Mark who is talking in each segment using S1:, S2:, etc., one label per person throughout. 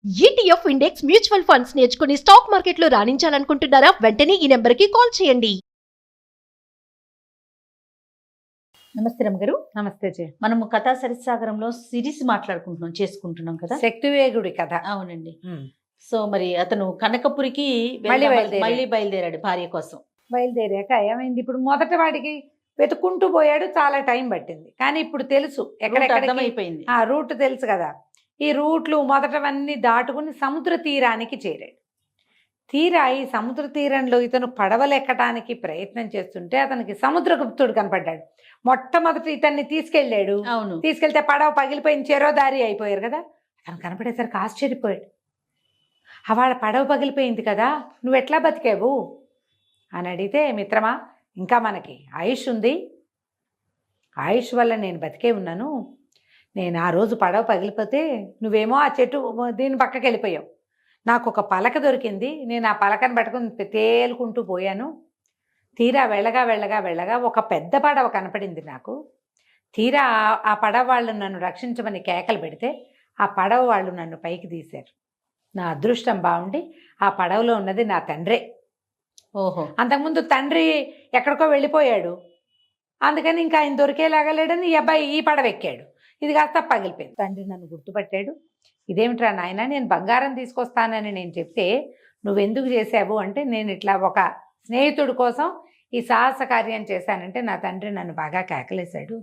S1: ETF index mutual funds నేర్చుకుని stock మార్కెట్లో రాణించాలనుకుంటున్నారా? వెంటనే ఈ నెంబర్కి కాల్ చేయండి.
S2: నమస్తే రమ్మగారు.
S3: నమస్తే జయ.
S2: మనము కథా సరిసాగరంలో సిరీస్ చేసుకుంటున్నాం కదా,
S3: శక్తివేగుడి కథ.
S2: అవునండి. సో మరి అతను కనకపురికి మళ్ళీ బయలుదేరాడు భార్య కోసం.
S3: బయలుదేరాక ఏమైంది? ఇప్పుడు మొదట వాడికి వెతుక్కుంటూ పోయాడు, చాలా టైం పట్టింది. కానీ ఇప్పుడు తెలుసు
S2: అర్థమైపోయింది,
S3: ఆ రూట్ తెలుసు కదా. ఈ రూట్లు మొదటవన్నీ దాటుకుని సముద్ర తీరానికి చేరాడు. ఈ సముద్ర తీరంలో ఇతను పడవలెక్కడానికి ప్రయత్నం చేస్తుంటే అతనికి సముద్రగుప్తుడు కనపడ్డాడు. మొట్టమొదటి ఇతన్ని తీసుకెళ్ళాడు.
S2: అవును,
S3: తీసుకెళ్తే పడవ పగిలిపోయిన చెరోదారి అయిపోయారు కదా. అతను కనపడేసరికి ఆశ్చర్యపోయాడు. వాళ్ళ పడవ పగిలిపోయింది కదా, నువ్వు ఎట్లా బతికావు అని అడిగితే, మిత్రమా, ఇంకా మనకి ఆయుష్ ఉంది, ఆయుష్ వల్ల నేను బతికే ఉన్నాను. నేను ఆ రోజు పడవ పగిలిపోతే నువ్వేమో ఆ చెట్టు దీని పక్కకి వెళ్ళిపోయావు. నాకు ఒక పలక దొరికింది, నేను ఆ పలకను పట్టుకుని తేలుకుంటూ పోయాను. తీరా వెళ్ళగా ఒక పెద్ద పడవ కనపడింది నాకు. తీరా ఆ పడవ వాళ్ళు నన్ను రక్షించమని కేకలు పెడితే ఆ పడవ వాళ్ళు నన్ను పైకి తీశారు. నా అదృష్టం బాగుండి ఆ పడవలో ఉన్నది నా తండ్రే.
S2: ఓహో,
S3: అంతకుముందు తండ్రి ఎక్కడికో వెళ్ళిపోయాడు, అందుకని ఇంకా ఆయన దొరికేలాగా లేడని ఈ అబ్బాయి ఈ పడవ ఎక్కాడు. ఇది కాస్త పగిలిపోయింది. తండ్రి నన్ను గుర్తుపట్టాడు. ఇదేమిట్రా నాయన, నేను బంగారం తీసుకొస్తానని నేను చెప్తే నువ్వెందుకు చేసావు అంటే, నేను ఇట్లా ఒక స్నేహితుడి కోసం ఈ సాహస కార్యం చేశానంటే నా తండ్రి నన్ను బాగా కేకలేశాడు.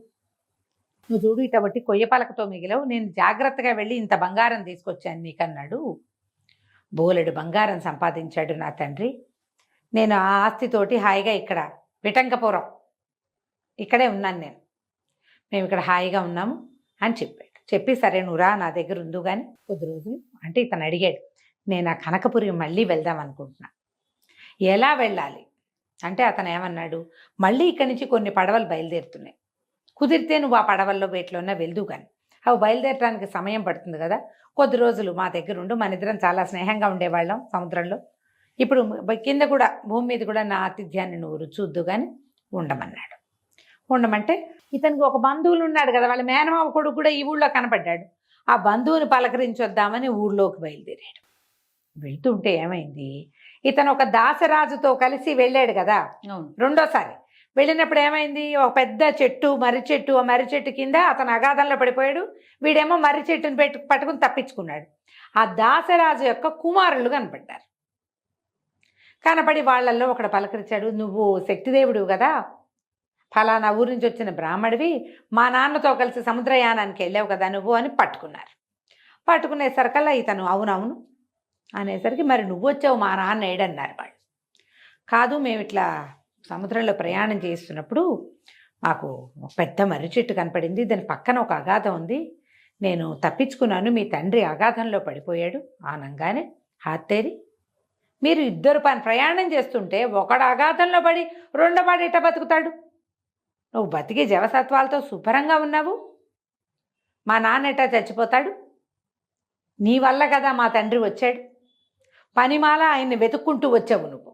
S3: నువ్వు చూడు, ఇటువంటి కొయ్య పలకతో మిగిలవు, నేను జాగ్రత్తగా వెళ్ళి ఇంత బంగారం తీసుకొచ్చాను నీకన్నాడు. బోలెడు బంగారం సంపాదించాడు నా తండ్రి. నేను ఆ ఆస్తితోటి హాయిగా ఇక్కడ విటంకపురం ఇక్కడే ఉన్నాను, మేము ఇక్కడ హాయిగా ఉన్నాము అని చెప్పాడు. చెప్పి సరే నువ్వురా, నా దగ్గర ఉండు కానీ కొద్ది రోజులు అంటే ఇతను అడిగాడు, నేను ఆ కనకపురి మళ్ళీ వెళ్దాం అనుకుంటున్నా, ఎలా వెళ్ళాలి అంటే అతను ఏమన్నాడు, మళ్ళీ ఇక్కడి నుంచి కొన్ని పడవలు బయలుదేరుతున్నాయి, కుదిరితే నువ్వు ఆ పడవల్లో వేటిలోనే వెళ్దు కానీ అవి బయలుదేరడానికి సమయం పడుతుంది కదా, కొద్ది రోజులు మా దగ్గర ఉండు, మన ఇద్దరం చాలా స్నేహంగా ఉండేవాళ్ళం సముద్రంలో, ఇప్పుడు కింద కూడా భూమి మీద కూడా నా ఆతిథ్యాన్ని నువ్వు రుచూద్దు కానీ ఉండమన్నాడు. ఉండమంటే ఇతనికి ఒక బంధువులు ఉన్నాడు కదా, వాళ్ళ మేనమావ కొడుకు కూడా ఈ ఊళ్ళో కనపడ్డాడు. ఆ బంధువుని పలకరించొద్దామని ఊళ్ళోకి బయలుదేరాడు. వెళ్తుంటే ఏమైంది, ఇతను ఒక దాసరాజుతో కలిసి వెళ్ళాడు కదా రెండోసారి. వెళ్ళినప్పుడు ఏమైంది, ఒక పెద్ద చెట్టు మర్రి చెట్టు, ఆ మర్రి చెట్టు కింద అతను అగాధంలో పడిపోయాడు. వీడేమో మర్రి చెట్టుని పట్టుకుని తప్పించుకున్నాడు. ఆ దాసరాజు యొక్క కుమారులు కనపడ్డారు. కనపడి వాళ్ళల్లో ఒకడు పలకరించాడు, నువ్వు శక్తిదేవుడు కదా, ఫలానా ఊరి నుంచి వచ్చిన బ్రాహ్మడివి, మా నాన్నతో కలిసి సముద్రయానానికి వెళ్ళావు కదా నువ్వు అని పట్టుకున్నారు. పట్టుకునేసరికల్లా ఇతను అవునవును అనేసరికి, మరి నువ్వు వచ్చావు, మా నాన్న ఏడన్నారు వాళ్ళు. కాదు, మేము ఇట్లా సముద్రంలో ప్రయాణం చేస్తున్నప్పుడు మాకు ఒక పెద్ద మర్రి చెట్టు కనపడింది, దాని పక్కన ఒక అగాధం ఉంది, నేను తప్పించుకున్నాను, మీ తండ్రి అగాధంలో పడిపోయాడు ఆనంగానే హాత్తేరి. మీరు ఇద్దరు ప్రయాణం చేస్తుంటే ఒకడు అగాధంలో పడి రెండోవాడు ఎట్ట బతుకుతాడు, నువ్వు బతికి జవసత్వాలతో శుభ్రంగా ఉన్నావు, మా నాన్న ఎట్టా చచ్చిపోతాడు, నీ వల్ల కదా మా తండ్రి వచ్చాడు, పనిమాల ఆయన్ని వెతుక్కుంటూ వచ్చావు నువ్వు,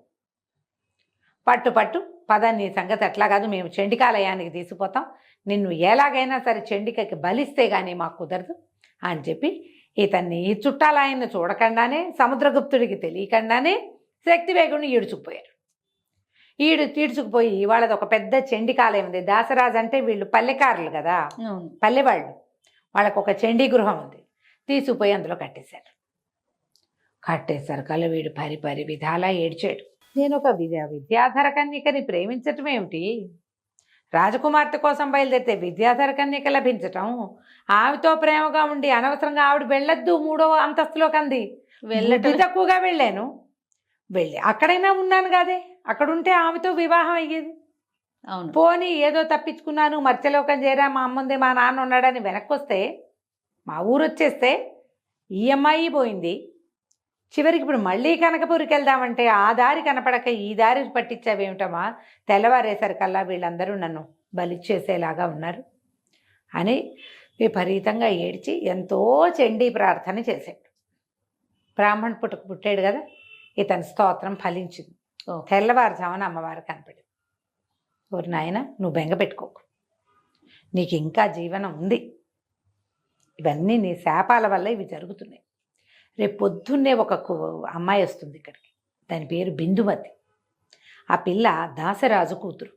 S3: పట్టు పద, నీ సంగతి అట్లా కాదు, మేము చండికాలయానికి తీసుకుపోతాం, నిన్ను ఎలాగైనా సరే చండికకి బలిస్తే కానీ మాకు కుదరదు అని చెప్పి ఇతన్ని ఈ చుట్టాలాయన్ని చూడకుండానే, సముద్రగుప్తుడికి తెలియకుండానే శక్తివేగుడిని ఈడ్చుకుపోయారు. ఈడ్చుకుపోయి వాళ్ళది ఒక పెద్ద చండికాలయం ఉంది. దాసరాజు అంటే వీళ్ళు పల్లెకారులు కదా, పల్లెవాళ్ళు, వాళ్ళకు ఒక చండీ గృహం ఉంది, తీసుకుపోయి అందులో కట్టేశారు. కట్టేసరికల్లా వీడు పరి విధాలా ఏడ్చాడు. నేను ఒక విద్యాధర కన్యకని ప్రేమించటం ఏమిటి, రాజకుమార్తె కోసం బయలుదేరితే విద్యాధర కన్యక లభించటం, ఆమెతో ప్రేమగా ఉండి అనవసరంగా ఆవిడ వెళ్ళొద్దు 3వ అంతస్తులోకి అంది, వెళ్ళటం తక్కువగా వెళ్ళాను, అక్కడైనా ఉన్నాను కాదే, అక్కడుంటే ఆమెతో వివాహం అయ్యేది,
S2: అవును
S3: పోనీ ఏదో తప్పించుకున్నాను, మత్స్యలోకం చేరా, మా అమ్ముంది మా నాన్న ఉన్నాడని వెనక్కి వస్తే, మా ఊరు వచ్చేస్తే ఈ అమ్మాయి పోయింది, చివరికి ఇప్పుడు మళ్ళీ కనకపురికి వెళ్దామంటే ఆ దారి కనపడక ఈ దారి పట్టించావేమిటమ్మా, తెల్లవారేసరికల్లా వీళ్ళందరూ నన్ను బలిచ్చేసేలాగా ఉన్నారు అని విపరీతంగా ఏడ్చి ఎంతో చండీ ప్రార్థన చేశాడు. బ్రాహ్మణ పుట్టాడు కదా, ఇతని స్తోత్రం ఫలించింది. తెల్లవారుజామున అమ్మవారు కనపడింది. ఓరి నాయన, నువ్వు బెంగ పెట్టుకోకు, నీకు ఇంకా జీవనం ఉంది, ఇవన్నీ నీ శాపాల వల్ల ఇవి జరుగుతున్నాయి, రేపు పొద్దున్నే ఒక అమ్మాయి వస్తుంది ఇక్కడికి. దాని పేరు బిందుమతి. ఆ పిల్ల దాసరాజు కూతురు.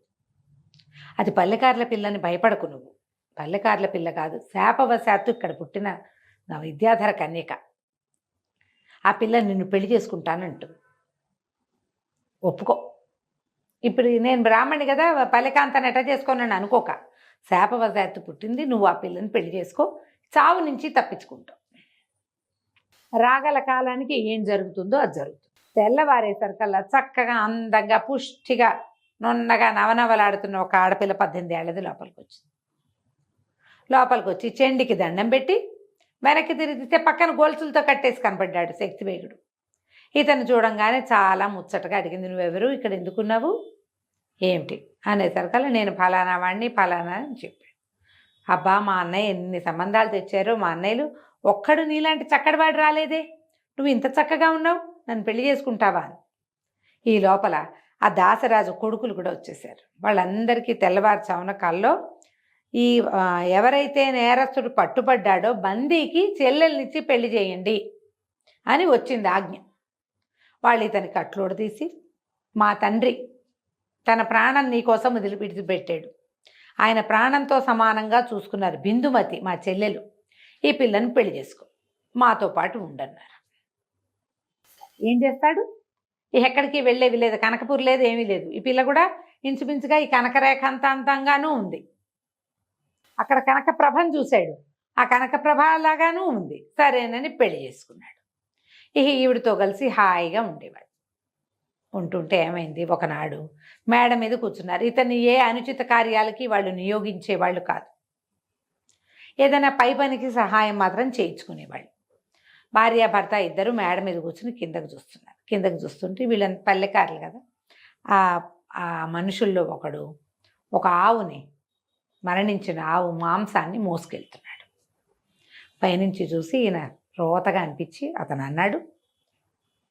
S3: అది పల్లెకార్ల పిల్లని భయపడకు నువ్వు. పల్లెకార్ల పిల్ల కాదు, శాపవశాత్తు ఇక్కడ పుట్టిన నా విద్యాధర కన్యక. ఆ పిల్ల నిన్ను పెళ్లి చేసుకుంటానంటుంది. ఒప్పుకో. ఇప్పుడు నేను బ్రాహ్మణి కదా, పల్లెకాంతాన్ని ఎట్లా చేసుకోనని అనుకోక, శాపవశాత్తు పుట్టింది, నువ్వు ఆ పిల్లని పెళ్లి చేసుకో, చావు నుంచి తప్పించుకుంటావు. రాగల కాలానికి ఏం జరుగుతుందో అది జరుగుతుంది. తెల్లవారేసరికల్లా చక్కగా అందంగా పుష్టిగా నున్నగా నవనవలాడుతున్న ఒక ఆడపిల్ల 18 ఏళ్ళది లోపలికి వచ్చి చెండికి దండం పెట్టి వెనక్కి తిరిగితే పక్కన గొలుసులతో కట్టేసి కనపడ్డాడు శక్తివేగుడు. ఇతను చూడంగానే చాలా ముచ్చటగా అడిగింది, నువ్వెవరు, ఇక్కడ ఎందుకున్నావు, ఏమిటి అనేసరికల్లా నేను ఫలానా వాడిని ఫలానా అని చెప్పాడు. అబ్బా, మా అన్నయ్య ఎన్ని సంబంధాలు తెచ్చారో, మా అన్నయ్యలు ఒక్కడు నీలాంటి చక్కడివాడు రాలేదే, నువ్వు ఇంత చక్కగా ఉన్నావు, నన్ను పెళ్లి చేసుకుంటావా అని. ఈ లోపల ఆ దాసరాజు కొడుకులు కూడా వచ్చేసారు. వాళ్ళందరికీ తెల్లవారుచామున కల్లో ఈ ఎవరైతే నేరస్తుడు పట్టుబడ్డాడో బందీకి చెల్లెల్నిచ్చి పెళ్లి చేయండి అని వచ్చింది ఆజ్ఞ. వాళ్ళు ఇతని కట్లోడు తీసి, మా తండ్రి తన ప్రాణం నీకోసం విడిచిపెట్టాడు, ఆయన ప్రాణంతో సమానంగా చూసుకున్నారు బిందుమతి మా చెల్లెలు, ఈ పిల్లని పెళ్లి చేసుకో, మాతో పాటు ఉండన్నారు. ఏం చేస్తాడు, ఎక్కడికి వెళ్ళేవి లేదు, కనకపూర్ లేదు, ఏమీ లేదు. ఈ పిల్ల కూడా ఇంచుమించుగా ఈ కనకరేఖ అంతంగానూ ఉంది. అక్కడ కనకప్రభను చూశాడు, ఆ కనకప్రభ లాగానూ ఉంది. సరేనని పెళ్లి చేసుకున్నాడు. ఈవిడితో కలిసి హాయిగా ఉండేవాడు. ఉంటుంటే ఏమైంది, ఒకనాడు మేడ మీద కూర్చున్నారు. ఇతన్ని ఏ అనుచిత కార్యాలకి వాళ్ళు నియోగించేవాళ్ళు కాదు, ఏదైనా పై పనికి సహాయం మాత్రం చేయించుకునేవాళ్ళు. భార్యాభర్త ఇద్దరు మేడ మీద కూర్చుని కిందకు చూస్తున్నారు. కిందకు చూస్తుంటే వీళ్ళని పల్లెకారులు కదా, ఆ మనుషుల్లో ఒకడు ఒక ఆవుని, మరణించిన ఆవు మాంసాన్ని మోసుకెళ్తున్నాడు. పైనుంచి చూసి ఈయన రోతగా అనిపించి అతను అన్నాడు,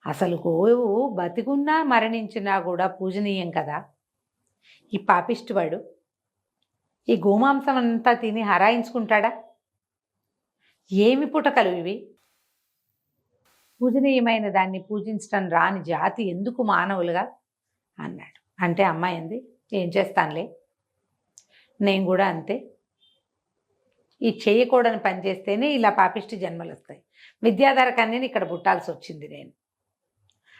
S3: అసలు గోవు బతికున్నా మరణించినా కూడా పూజనీయం కదా, ఈ పాపిష్టివాడు ఈ గోమాంసం అంతా తిని హరాయించుకుంటాడా, ఏమి పుటకలు ఇవి, పూజనీయమైన దాన్ని పూజించడం రాని జాతి ఎందుకు మానవులుగా అన్నాడు. అంటే అమ్మాయి అంది, ఏం చేస్తానులే, నేను కూడా అంతే, ఈ చేయకూడని పని చేస్తేనే ఇలా పాపిష్టి జన్మలు వస్తాయి, విద్యాధర కన్యని ఇక్కడ పుట్టాల్సి వచ్చింది నేను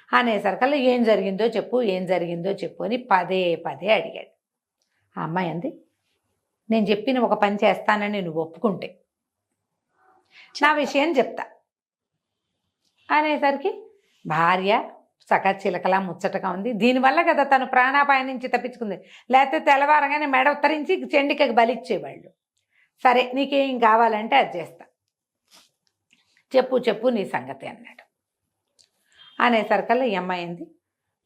S3: అనేసరికల్లా ఏం జరిగిందో చెప్పు, ఏం జరిగిందో చెప్పు అని పదే అడిగాడు. ఆ అమ్మాయి అంది, నేను చెప్పిన ఒక పని చేస్తానని నువ్వు ఒప్పుకుంటే నా విషయం చెప్తా అనేసరికి భార్య సకచిలకలా ముచ్చటగా ఉంది. దీనివల్ల కదా తను ప్రాణాపాయం నుంచి తప్పించుకుంది, లేకపోతే తెల్లవారగానే మెడ ఉత్తరించి చెండికకి బలిచ్చేవాళ్ళు. సరే నీకేం కావాలంటే అది చేస్తా, చెప్పు నీ సంగతి అన్నాడు. అనేసరికల్లా ఈ అమ్మాయి అంది,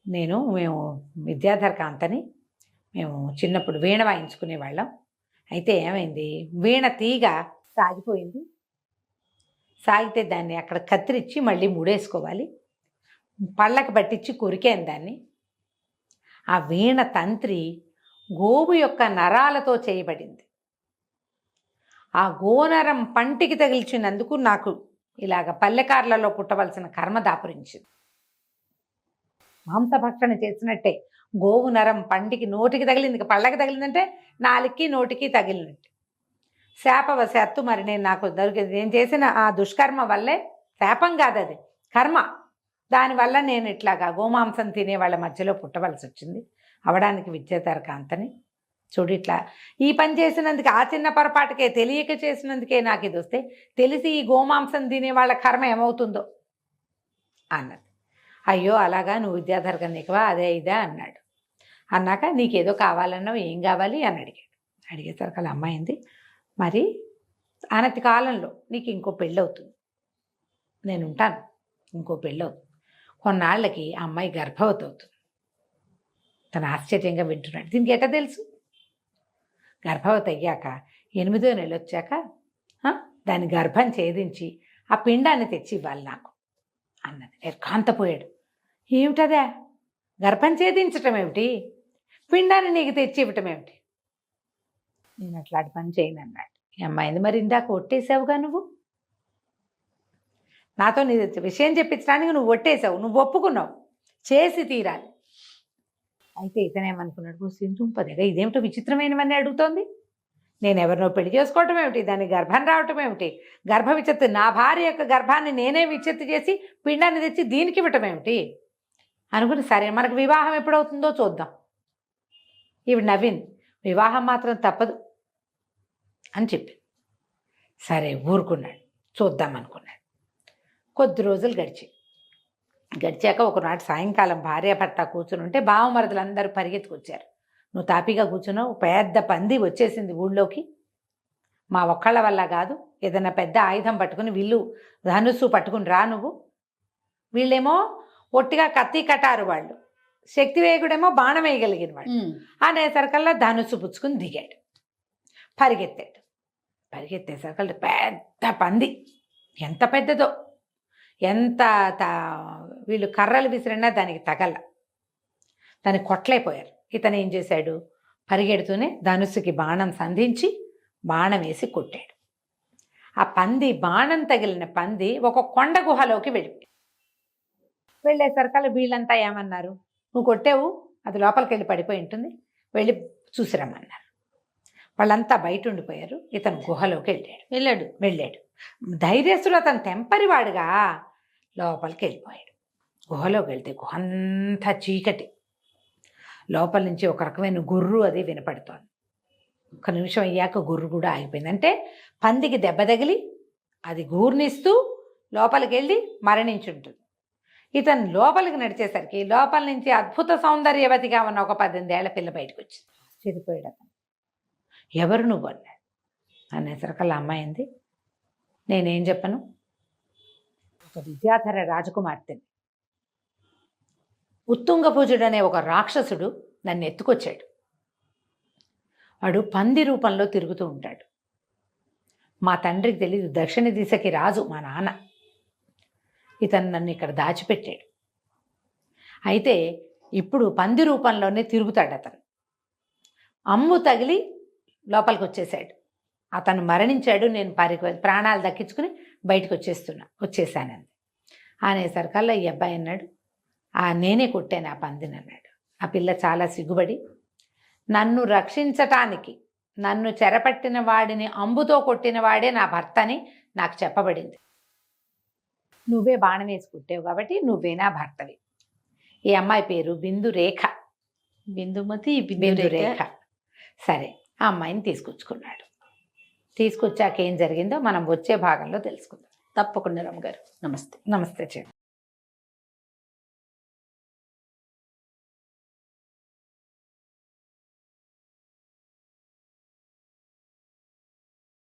S3: మేము విద్యాధర కాంతని, మేము చిన్నప్పుడు వీణ వాయించుకునేవాళ్ళం, అయితే ఏమైంది, వీణ తీగ సాగిపోయింది, సాగితే దాన్ని అక్కడ కత్తిరించి మళ్ళీ ముడేసుకోవాలి, పళ్ళకి పట్టించి కొరికాను దాన్ని. ఆ వీణ తంత్రి గోవు యొక్క నరాలతో చేయబడింది. ఆ గోనరం పంటికి తగిల్చినందుకు నాకు ఇలాగ పల్లెకార్లలో పుట్టవలసిన కర్మ దాపురించింది. మాంసభక్షణ చేసినట్టే గోవు నరం పంటికి నోటికి తగిలింది, పళ్ళకి తగిలిందంటే నాలుగుకి నోటికి తగిలినట్టు. శాపవశాత్తు మరి నాకు నేను చేసిన ఆ దుష్కర్మ వల్లే, శాపం కాదు అది కర్మ, దానివల్ల నేను ఇట్లాగా గోమాంసం తినే వాళ్ళ మధ్యలో పుట్టవలసి వచ్చింది. అవడానికి విద్యాధర కాంతని చూడు, ఇట్లా ఈ పని చేసినందుకే, ఆ చిన్న పొరపాటుకే తెలియక చేసినందుకే నాకు ఇది వస్తే, తెలిసి ఈ గోమాంసం తినే వాళ్ళ కర్మ ఏమవుతుందో అన్నది. అయ్యో అలాగా, నువ్వు విద్యాధర కన్యకవా, అదే ఇదే అన్నాడు. అన్నాక నీకేదో కావాలన్నావు, ఏం కావాలి అని అడిగాడు. అడిగేసరికి అలా అమ్మాయింది, మరి అనతి కాలంలో నీకు ఇంకో పెళ్ళి అవుతుంది, నేను ఉంటాను, ఇంకో పెళ్ళి అవుతుంది. కొన్నాళ్ళకి ఆ అమ్మాయి గర్భవతి అవుతుంది. తను ఆశ్చర్యంగా వింటున్నాడు, దీనికి ఎట్లా తెలుసు? గర్భవతి అయ్యాక 8వ నెల వచ్చాక దాని గర్భం ఛేదించి ఆ పిండాన్ని తెచ్చి ఇవ్వాలి నాకు అన్నది. నిర్ఘాంతపోయాడు, ఏమిటదా, గర్భం ఛేదించటం ఏమిటి, పిండాన్ని నీకు తెచ్చి ఇవ్వటం ఏమిటి, నేను అట్లాంటి పని చేయను అన్నాడు. ఈ అమ్మాయింది, మరి ఇందాక ఒట్టేసావుగా నువ్వు, నాతో నీ విషయం చెప్పించడానికి నువ్వు ఒట్టేసావు, నువ్వు ఒప్పుకున్నావు, చేసి తీరాలి. అయితే ఇతనేమనుకున్నాడు, సింధుంపదగా ఇదేమిటో విచిత్రమైనవన్నీ అడుగుతోంది, నేను ఎవరినో పెళ్లి చేసుకోవటం ఏమిటి, దానికి గర్భం రావటం ఏమిటి, గర్భ విచ్ఛత్తి, నా భార్య యొక్క గర్భాన్ని నేనే విచ్ఛత్తి చేసి పిండాన్ని తెచ్చి దీనికి ఇవ్వటం ఏమిటి అనుకుని, సరే మనకు వివాహం ఎప్పుడవుతుందో చూద్దాం. ఇవి నవీన్ వివాహం మాత్రం తప్పదు అని చెప్పింది. సరే ఊరుకున్నాడు, చూద్దాం అనుకున్నాడు. కొద్ది రోజులు గడిచాక ఒకనాటి సాయంకాలం భార్యాభర్త కూర్చుని ఉంటే బావమరదులందరూ పరిగెత్తుకొచ్చారు. నువ్వు తాపీగా కూర్చున్నావు, పెద్ద పంది వచ్చేసింది ఊళ్ళోకి, మా ఒక్కళ్ళ వల్ల కాదు, ఏదైనా పెద్ద ఆయుధం పట్టుకుని విల్లు ధనుస్సు పట్టుకుని రా నువ్వు. వీళ్ళేమో ఒట్టిగా కత్తి కటారు, వాళ్ళు శక్తివేగుడేమో బాణం వేయగలిగిన వాడు. అనేసరికల్లా ధనుస్సు పుచ్చుకుని దిగాడు, పరిగెత్తేసరికల్లా పెద్ద పంది, ఎంత పెద్దదో, ఎంత వీళ్ళు కర్రలు విసిరినా దానికి తగల, దాన్ని కొట్టలేకపోయారు. ఇతను ఏం చేశాడు, పరిగెడుతూనే ధనుస్సుకి బాణం సంధించి బాణం వేసి కొట్టాడు. ఆ పంది, బాణం తగిలిన పంది ఒక కొండ గుహలోకి వెళ్ళేసరికల్లా వీళ్ళంతా ఏమన్నారు, నువ్వు కొట్టావు, అది లోపలికి వెళ్ళి పడిపోయి ఉంటుంది, వెళ్ళి చూసిరమ్మన్నారు. వాళ్ళంతా బయట ఉండిపోయారు. ఇతను గుహలోకి వెళ్ళాడు. ధైర్యస్తుడు, అతను తెంపరివాడుగా లోపలికి వెళ్ళిపోయాడు. గుహలోకి వెళ్తే గుహ అంతా చీకటి, లోపల నుంచి ఒక రకమైన గుర్రు అది వినపడుతోంది. ఒక నిమిషం అయ్యాక గుర్రు కూడా ఆగిపోయింది. అంటే పందికి దెబ్బ తగిలి అది గూర్నిస్తూ లోపలికి వెళ్ళి మరణించుంటుంది. ఇతను లోపలికి నడిచేసరికి లోపల నుంచి అద్భుత సౌందర్యవతిగా ఉన్న ఒక 18 ఏళ్ల పిల్ల బయటకు వచ్చింది. చెడిపోయాడు అతను. ఎవరు నువ్వు అన్నాడు. అనేసరికల్లా అమ్మాయింది, నేనేం చెప్పను, ఒక విద్యాధర రాజకుమార్తెని, ఉత్తుంగభుజుడు అనే ఒక రాక్షసుడు నన్ను ఎత్తుకొచ్చాడు. వాడు పంది రూపంలో తిరుగుతూ ఉంటాడు. మా తండ్రికి తెలీదు, దక్షిణ దిశకి రాజు మా నాన్న, ఇతను నన్ను ఇక్కడ దాచిపెట్టాడు. అయితే ఇప్పుడు పంది రూపంలోనే తిరుగుతాడు అతను. అమ్ము తగిలి లోపలికి వచ్చేసాడు. అతను మరణించాడు, నేను ప్రాణాలు దక్కించుకుని బయటకు వచ్చేసానంది. అనేసరికల్లా ఈ అబ్బాయి అన్నాడు, నేనే కొట్టాను ఆ పందిని అన్నాడు. ఆ పిల్ల చాలా సిగ్గుపడి, నన్ను రక్షించటానికి నన్ను చెరపట్టిన వాడిని అంబుతో కొట్టిన వాడే నా భర్త అని నాకు చెప్పబడింది. నువ్వే బాణం వేసి కుట్టావు కాబట్టి నువ్వే నా భర్తవి. ఈ అమ్మాయి పేరు బిందురేఖ. బిందురేఖ. సరే, ఆ అమ్మాయిని తీసుకొచ్చుకున్నాడు. తీసుకొచ్చాక ఏం జరిగిందో మనం వచ్చే భాగంలో తెలుసుకుందాం.
S2: తప్పకుండా రమ్మగారు. నమస్తే.
S3: నమస్తే చెల్లి.